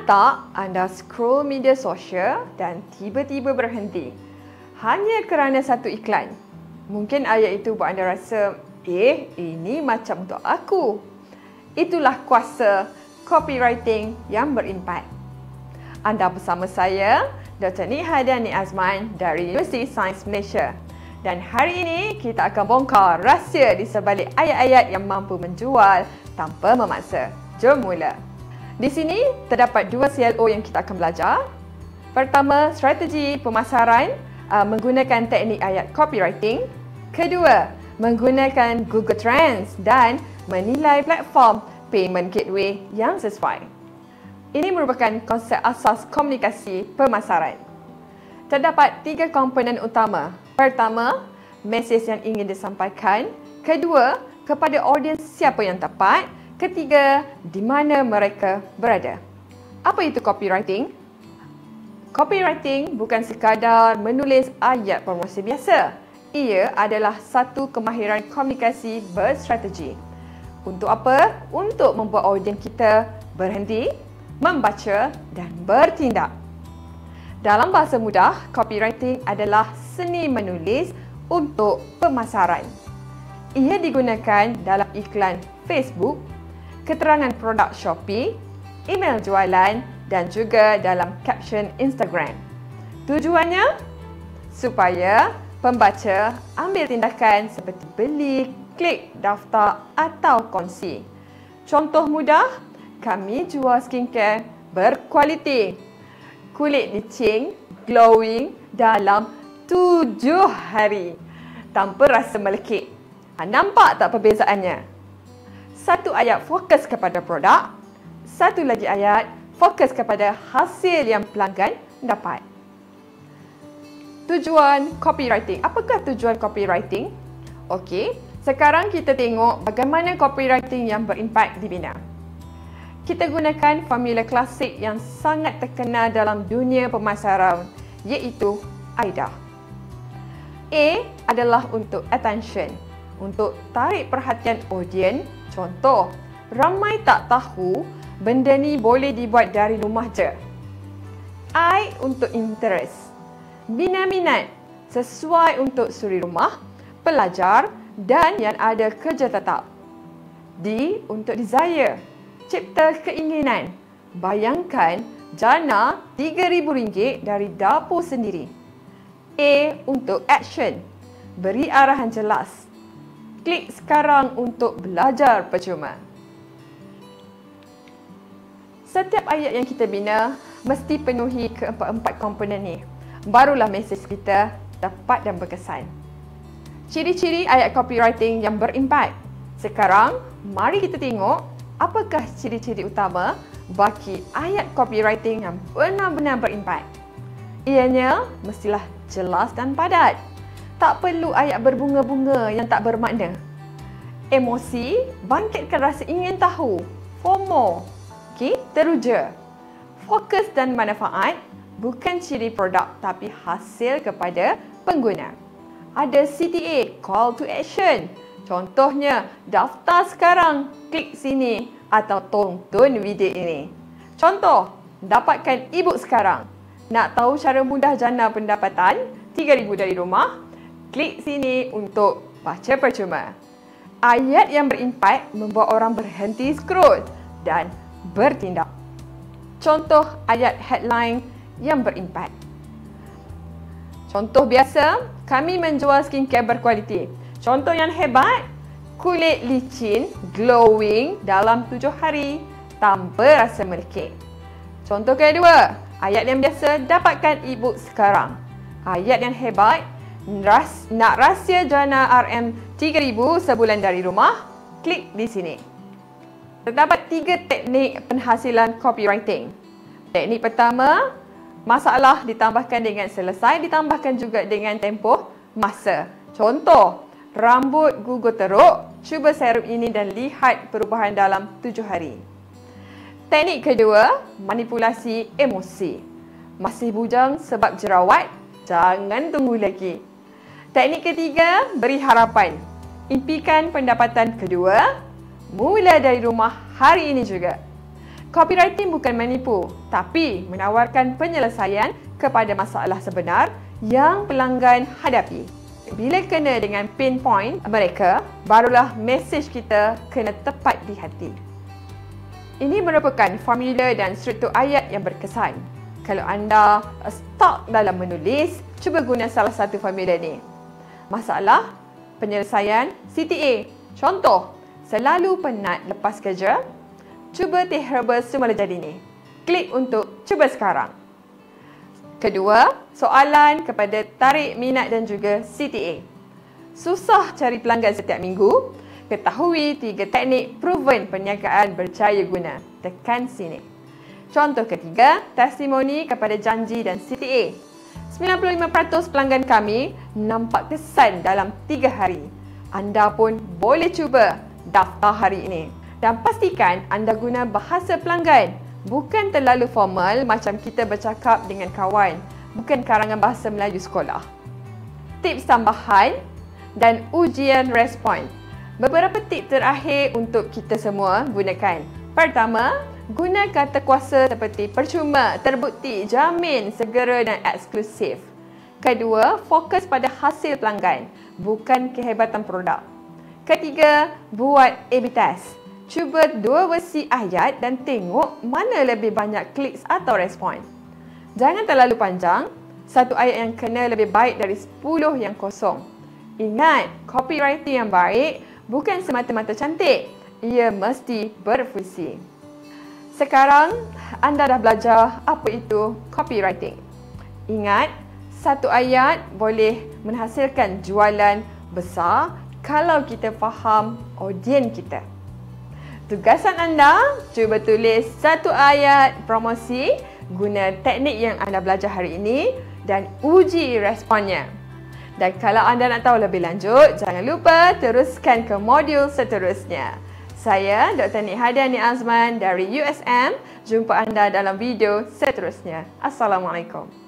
Pernah tak anda scroll media sosial dan tiba-tiba berhenti hanya kerana satu iklan? Mungkin ayat itu buat anda rasa, ini macam untuk aku. Itulah kuasa copywriting yang berimpak. Anda bersama saya, Dr. Nihadia Nik Azman dari Universiti Sains Malaysia. Dan hari ini kita akan bongkar rahsia di sebalik ayat-ayat yang mampu menjual tanpa memaksa. Jom mula. Di sini terdapat dua CLO yang kita akan belajar. Pertama, strategi pemasaran menggunakan teknik ayat copywriting. Kedua, menggunakan Google Trends dan menilai platform payment gateway yang sesuai. Ini merupakan konsep asas komunikasi pemasaran. Terdapat tiga komponen utama. Pertama, mesej yang ingin disampaikan. Kedua, kepada audiens siapa yang tepat. Ketiga, di mana mereka berada. Apa itu copywriting? Copywriting bukan sekadar menulis ayat promosi biasa. Ia adalah satu kemahiran komunikasi berstrategi. Untuk apa? Untuk membuat audiens kita berhenti, membaca dan bertindak. Dalam bahasa mudah, copywriting adalah seni menulis untuk pemasaran. Ia digunakan dalam iklan Facebook, keterangan produk Shopee, email jualan dan juga dalam caption Instagram. Tujuannya supaya pembaca ambil tindakan seperti beli, klik, daftar atau kongsi. Contoh mudah, kami jual skincare berkualiti. Kulit licin, glowing dalam 7 hari tanpa rasa melekit. Nampak tak perbezaannya? Satu ayat fokus kepada produk, satu lagi ayat fokus kepada hasil yang pelanggan dapat. Tujuan copywriting. Apakah tujuan copywriting? Okey, sekarang kita tengok bagaimana copywriting yang berimpak dibina. Kita gunakan formula klasik yang sangat terkenal dalam dunia pemasaran, iaitu AIDA. A adalah untuk attention, untuk tarik perhatian audiens. Contoh, ramai tak tahu benda ni boleh dibuat dari rumah je. I untuk interest, bina minat sesuai untuk suri rumah, pelajar dan yang ada kerja tetap. D untuk desire, cipta keinginan. Bayangkan jana RM3,000 dari dapur sendiri. A untuk action, beri arahan jelas. Klik sekarang untuk belajar percuma. Setiap ayat yang kita bina mesti penuhi keempat-empat komponen ni. Barulah mesej kita tepat dan berkesan. Ciri-ciri ayat copywriting yang berimpak. Sekarang, mari kita tengok apakah ciri-ciri utama bagi ayat copywriting yang benar-benar berimpak. Ianya mestilah jelas dan padat. Tak perlu ayat berbunga-bunga yang tak bermakna. Emosi, bangkitkan rasa ingin tahu. FOMO, teruja. Fokus dan manfaat, bukan ciri produk tapi hasil kepada pengguna. Ada CTA, call to action. Contohnya, daftar sekarang, klik sini atau tonton video ini. Contoh, dapatkan e-book sekarang. Nak tahu cara mudah jana pendapatan RM3,000 dari rumah? Klik sini untuk baca percuma. Ayat yang berimpak membuat orang berhenti scroll dan bertindak. Contoh ayat headline yang berimpak. Contoh biasa, kami menjual skincare berkualiti. Contoh yang hebat, kulit licin, glowing dalam 7 hari tanpa rasa melekit. Contoh kedua, ayat yang biasa, dapatkan e-book sekarang. Ayat yang hebat, nak rahsia jana RM3,000 sebulan dari rumah? Klik di sini. Terdapat 3 teknik penghasilan copywriting. Teknik pertama, masalah ditambahkan dengan selesai, ditambahkan juga dengan tempoh masa. Contoh, rambut gugur teruk, cuba serum ini dan lihat perubahan dalam 7 hari. Teknik kedua, manipulasi emosi. Masih bujang sebab jerawat? Jangan tunggu lagi. Teknik ketiga, beri harapan. Impikan pendapatan kedua, mula dari rumah hari ini juga. Copywriting bukan menipu, tapi menawarkan penyelesaian kepada masalah sebenar yang pelanggan hadapi. Bila kena dengan pain point mereka, barulah mesej kita kena tepat di hati. Ini merupakan formula dan struktur ayat yang berkesan. Kalau anda stuck dalam menulis, cuba guna salah satu formula ni. Masalah, penyelesaian, CTA. Contoh, selalu penat lepas kerja? Cuba teh herbal semula jadi ni. Klik untuk cuba sekarang. Kedua, soalan kepada tarik minat dan juga CTA. Susah cari pelanggan setiap minggu? Ketahui 3 teknik proven perniagaan berjaya guna. Tekan sini. Contoh ketiga, testimoni kepada janji dan CTA. 95% pelanggan kami nampak kesan dalam 3 hari. Anda pun boleh cuba daftar hari ini. Dan pastikan anda guna bahasa pelanggan. Bukan terlalu formal macam kita bercakap dengan kawan. Bukan karangan bahasa Melayu sekolah. Tips tambahan dan ujian respon. Beberapa tips terakhir untuk kita semua gunakan. Pertama, guna kata kuasa seperti percuma, terbukti, jamin, segera dan eksklusif. Kedua, fokus pada hasil pelanggan, bukan kehebatan produk. Ketiga, buat A/B test. Cuba 2 versi ayat dan tengok mana lebih banyak kliks atau respon. Jangan terlalu panjang, satu ayat yang kena lebih baik dari 10 yang kosong. Ingat, copywriting yang baik bukan semata-mata cantik, ia mesti berfungsi. Sekarang, anda dah belajar apa itu copywriting. Ingat, satu ayat boleh menghasilkan jualan besar kalau kita faham audiens kita. Tugasan anda, cuba tulis satu ayat promosi, guna teknik yang anda belajar hari ini dan uji responnya. Dan kalau anda nak tahu lebih lanjut, jangan lupa teruskan ke modul seterusnya. Saya Dr. Nihadia Azman dari USM. Jumpa anda dalam video seterusnya. Assalamualaikum.